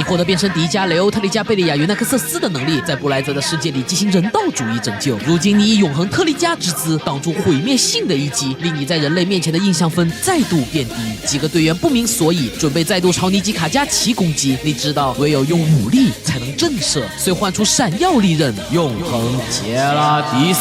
获得变身迪迦、雷欧、特利迦、贝利亚、尤纳克瑟斯的能力，在布莱泽的世界里进行人道主义拯救。如今你以永恒特利迦之姿挡住毁灭性的一击，令你在人类面前的印象分再度变低。几个队员不明所以，准备再度朝尼基卡加奇攻击。你知道，唯有用武力才能震慑，遂唤出闪耀利刃永恒杰拉迪斯。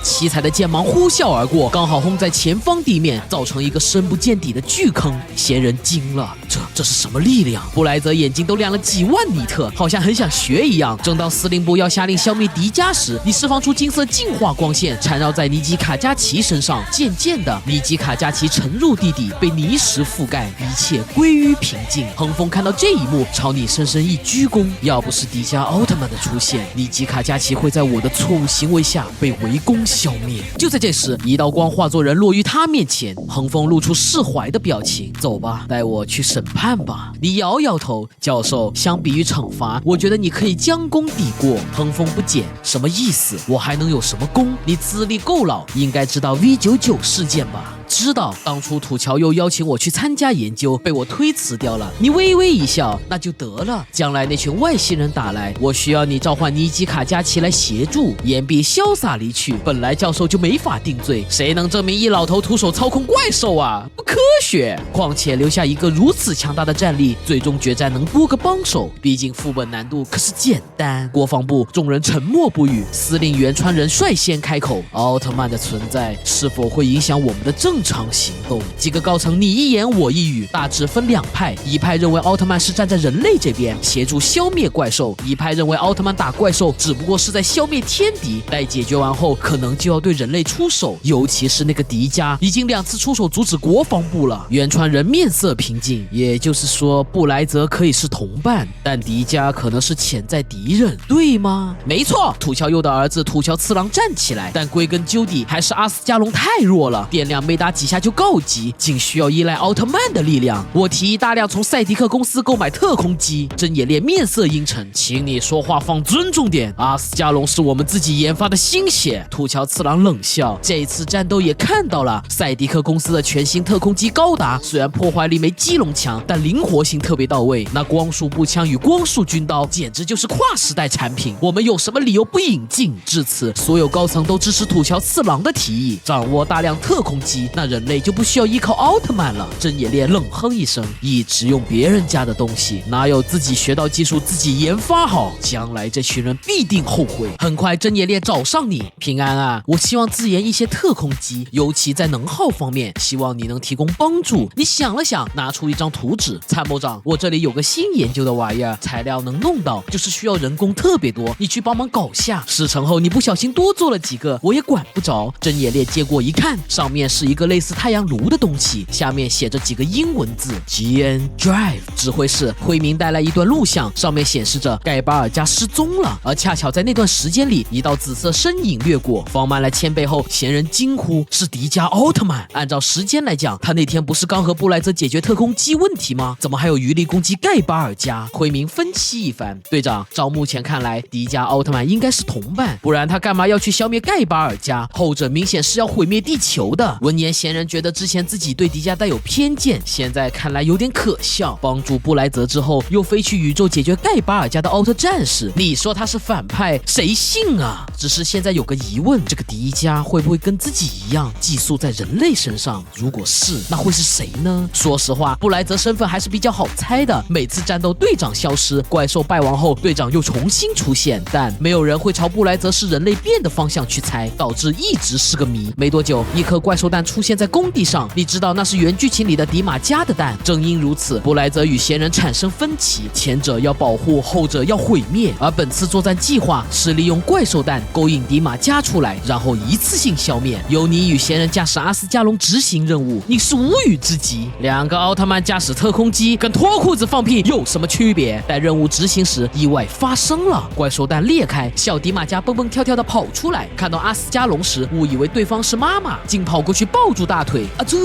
七彩的剑芒呼啸而过，刚好轰在前方地面，造成一个深不见底的巨坑。闲人惊了，这是什么力量？布莱泽眼睛都亮了几万尼特，好像很想学一样。正当司令部要下令消灭迪迦时，你释放出金色净化光线，缠绕在尼基卡加奇身上。渐渐的，尼基卡加奇沉入地底，被泥石覆盖，一切归于平静。横风看到这一幕，朝你深深一鞠躬。要不是迪迦奥特曼的出现，尼基卡加奇会在我的错误行为下被围攻消灭。就在这时，一道光化作人落于他面前，横风露出释怀的表情。走吧，带我去审判吧。你摇摇头，教授，相比于惩罚，我觉得你可以将功抵过。横风不解，什么意思？我还能有什么功？你资历够老，应该知道 V99 事件吧？知道，当初土桥又邀请我去参加研究，被我推辞掉了。你微微一笑，那就得了。将来那群外星人打来，我需要你召唤尼基卡加奇来协助。言毕，潇洒离去。本来教授就没法定罪，谁能证明一老头徒手操控怪兽啊？不科学。况且留下一个如此强大的战力，最终决战能多个帮手，毕竟副本难度可是简单。国防部众人沉默不语，司令原川人率先开口：奥特曼的存在是否会影响我们的正常行动？几个高层你一言我一语，大致分两派，一派认为奥特曼是站在人类这边，协助消灭怪兽；一派认为奥特曼打怪兽只不过是在消灭天敌，待解决完后可能就要对人类出手，尤其是那个迪迦已经2次出手阻止国防部了。原川人面色平静，也就是说布莱泽可以是同伴，但迪迦可能是潜在敌人，对吗？没错，土桥佑的儿子土桥次郎站起来，但归根究底还是阿斯加隆太弱了，电量没打几下就告急，仅需要依赖奥特曼的力量。我提议大量从赛迪克公司购买特空机。真野烈面色阴沉，请你说话放尊重点，阿斯加隆是我们自己研发的新血。土桥次郎冷笑，这次战斗也看到了，赛迪克公司的全新特空机高达，虽然破坏力没基隆强，但灵活性特别到位。那光束步枪与光束军刀简直就是跨时代产品，我们有什么理由不引进？至此，所有高层都支持土桥次郎的提议，掌握大量特空机，那人类就不需要依靠奥特曼了。真野烈冷哼一声，一直用别人家的东西，哪有自己学到技术自己研发好？将来这群人必定后悔。很快真野烈找上你，平安啊，我希望自研一些特空机，尤其在能耗方面，希望你能提供帮助。你想了想，拿出一张图纸，参谋长，我这里有个新研究的玩意儿，材料能弄到，就是需要人工特别多，你去帮忙搞下。事成后你不小心多做了几个，我也管不着。真野烈接过一看，上面是一个类似太阳炉的东西，下面写着几个英文字 GN Drive。 指挥室辉明带来一段录像，上面显示着盖巴尔加失踪了，而恰巧在那段时间里，一道紫色身影掠过，放慢了牵背后，闲人惊呼，是迪迦奥特曼。按照时间来讲，他那天不是刚和布莱泽解决特空机问题吗？怎么还有余力攻击盖巴尔加？辉明分析一番，队长，照目前看来，迪迦奥特曼应该是同伴，不然他干嘛要去消灭盖巴尔加？后者明显是要毁灭地球的。闻言，闲人觉得之前自己对迪迦带有偏见，现在看来有点可笑。帮助布莱泽之后，又飞去宇宙解决盖巴尔加的奥特战士，你说他是反派，谁信啊？只是现在有个疑问，这个迪迦会不会跟自己一样寄宿在人类身上？如果是，那会是谁呢？说实话，布莱泽身份还是比较好猜的，每次战斗队长消失，怪兽败亡后，队长又重新出现，但没有人会朝布莱泽是人类变的方向去猜，导致一直是个谜。没多久，一颗怪兽蛋出现在工地上，你知道那是原剧情里的迪玛加的蛋。正因如此，布莱泽与闲人产生分歧，前者要保护，后者要毁灭。而本次作战计划是利用怪兽蛋勾引迪玛加出来，然后一次性消灭。由你与闲人驾驶阿斯加隆执行任务，你是无语之极。两个奥特曼驾驶特空机跟脱裤子放屁有什么区别？待任务执行时，意外发生了，怪兽蛋裂开，小迪玛加蹦蹦跳跳的跑出来，看到阿斯加隆时，误以为对方是妈妈，竟跑过去抱住大腿啊！这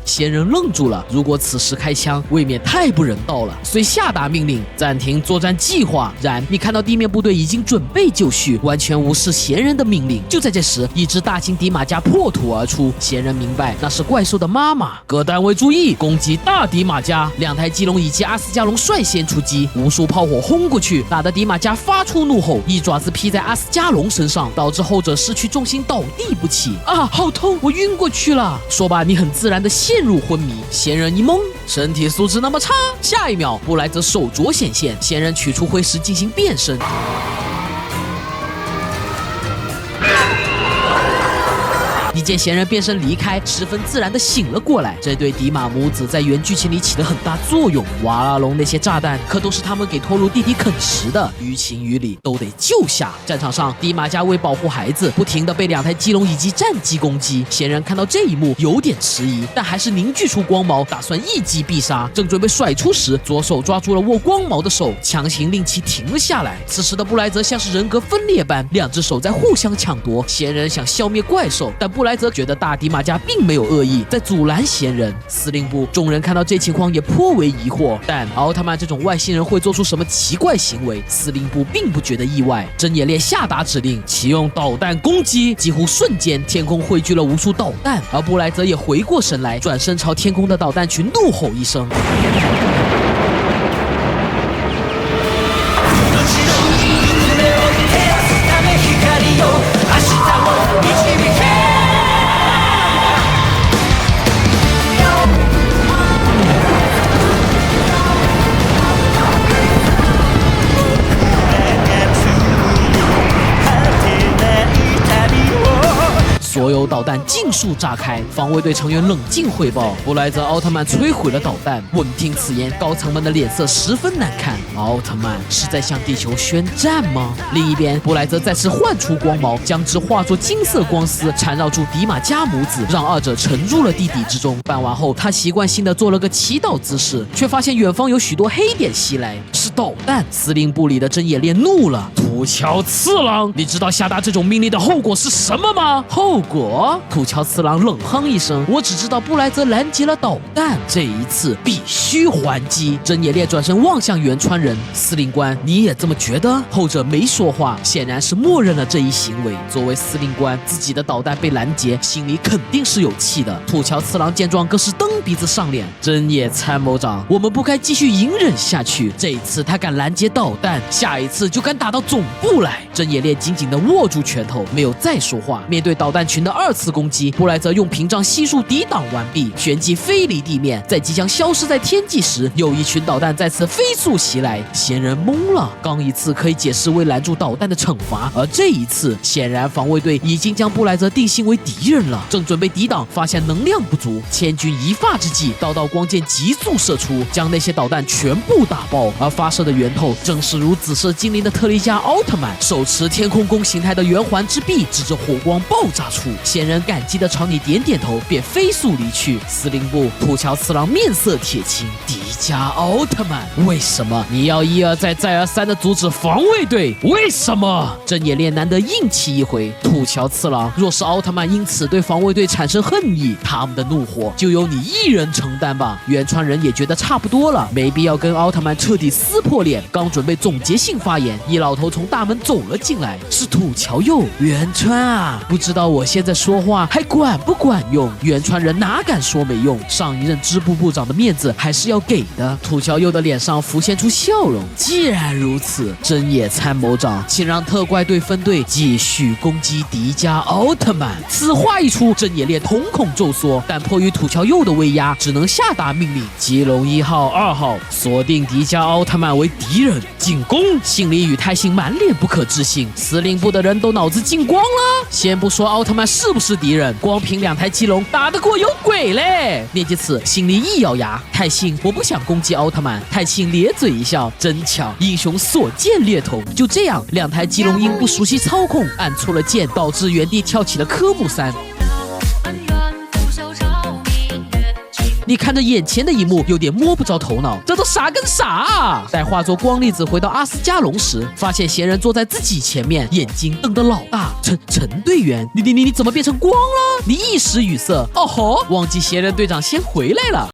仙人愣住了，如果此时开枪，未免太不人道了，遂下达命令，暂停作战计划。然你看到地面部队已经准备就绪，完全无视闲人的命令。就在这时，一只大型迪马加破土而出，闲人明白那是怪兽的妈妈。各单位注意，攻击大迪马加！2台基隆以及阿斯加隆率先出击，无数炮火轰过去，打得迪马加发出怒吼，一爪子劈在阿斯加隆身上，导致后者失去重心倒地不起。啊，好痛，我晕过去了。说罢，你很自然地陷入昏迷。闲人一懵，身体素质那么差。下一秒，布莱泽手镯显现，闲人取出灰石进行变身。一见闲人变身离开，十分自然地醒了过来。这对迪马母子在原剧情里起了很大作用。瓦拉隆那些炸弹可都是他们给托鲁弟弟啃食的，于情于理都得救下。战场上，迪马加为保护孩子，不停地被2台基隆以及战机攻击。闲人看到这一幕有点迟疑，但还是凝聚出光矛，打算一击必杀。正准备甩出时，左手抓住了握光矛的手，强行令其停了下来。此时的布莱泽像是人格分裂般，2只手在互相抢夺。闲人想消灭怪兽，但布莱泽觉得大迪马加并没有恶意，在阻拦闲人。司令部众人看到这情况也颇为疑惑，但奥特曼这种外星人会做出什么奇怪行为，司令部并不觉得意外。真野烈下达指令，启用导弹攻击，几乎瞬间天空汇聚了无数导弹，而布莱泽也回过神来，转身朝天空的导弹群怒吼一声。所有导弹尽数炸开，防卫队成员冷静汇报，布莱泽奥特曼摧毁了导弹。闻听此言，高层们的脸色十分难看。奥特曼是在向地球宣战吗？另一边，布莱泽再次唤出光矛，将之化作金色光丝，缠绕住迪马加母子，让二者沉入了地底之中。办完后，他习惯性的做了个祈祷姿势，却发现远方有许多黑点袭来，是导弹。司令部里的真野烈怒了：土桥次郎，你知道下达这种命令的后果是什么吗？后果？土桥次郎冷哼一声：我只知道布莱泽拦截了导弹，这一次必须还击。真野烈转身望向原川人：司令官，你也这么觉得？后者没说话，显然是默认了这一行为。作为司令官，自己的导弹被拦截，心里肯定是有气的。土桥次郎见状更是蹬鼻子上脸：真野参谋长，我们不该继续隐忍下去。这一次他敢拦截导弹，下一次就敢打到总部来。真野烈紧紧地握住拳头，没有再说话。面对导弹群的2次攻击，布莱泽用屏障悉数抵挡完毕，旋即飞离地面。在即将消失在天际时，又一群导弹再次飞速袭来。闲人懵了，刚一次可以解释为拦住导弹的惩罚，而这一次显然防卫队已经将布莱泽定性为敌人了。正准备抵挡，发现能量不足，千钧一发之际，道光剑急速射出，将那些导弹全部打爆。而发射的源头正是如紫色精灵的特利迦奥特曼，手持天空弓形态的圆环之臂，指着火光爆炸处。闲人感激地朝你点点头，便飞速离去。司令部土桥次郎面色铁青：迪迦奥特曼，为什么你要一而再再而三地阻止防卫队？为什么？真野烈难得硬气一回：土桥次郎，若是奥特曼因此对防卫队产生恨意，他们的怒火就由你一人承担吧。原川人也觉得差不多了，没必要跟奥特曼彻底撕破脸。刚准备总结性发言，一老头从大门走了进来，是土桥佑。原川啊，不知道我现在说话还管不管用？原川人哪敢说没用，上一任支部部长的面子还是要给的。土桥佑的脸上浮现出笑容：既然如此，真野参谋长，请让特怪队分队继续攻击迪迦奥特曼。此话一出，真野烈瞳孔骤缩，但迫于土桥佑的威压，只能下达命令：基隆1号、2号锁定迪迦奥特曼为敌人，进攻！信里与泰信满脸不可置信，司令部的人都脑子进光了。先不说奥特曼是不是敌人，光凭2台基隆打得过有鬼嘞！念及此，心里一咬牙：泰信，我不想攻击奥特曼。泰信咧嘴一笑：真巧，英雄所见略同。就这样，2台基隆因不熟悉操控，按错了键，导致原地跳起了科目3。你看着眼前的一幕，有点摸不着头脑，这都什傻跟傻啊！待化作光粒子回到阿斯加隆时，发现闲人坐在自己前面，眼睛瞪得老大。陈队员，你怎么变成光了？你一时语塞，哦吼，忘记闲人队长先回来了。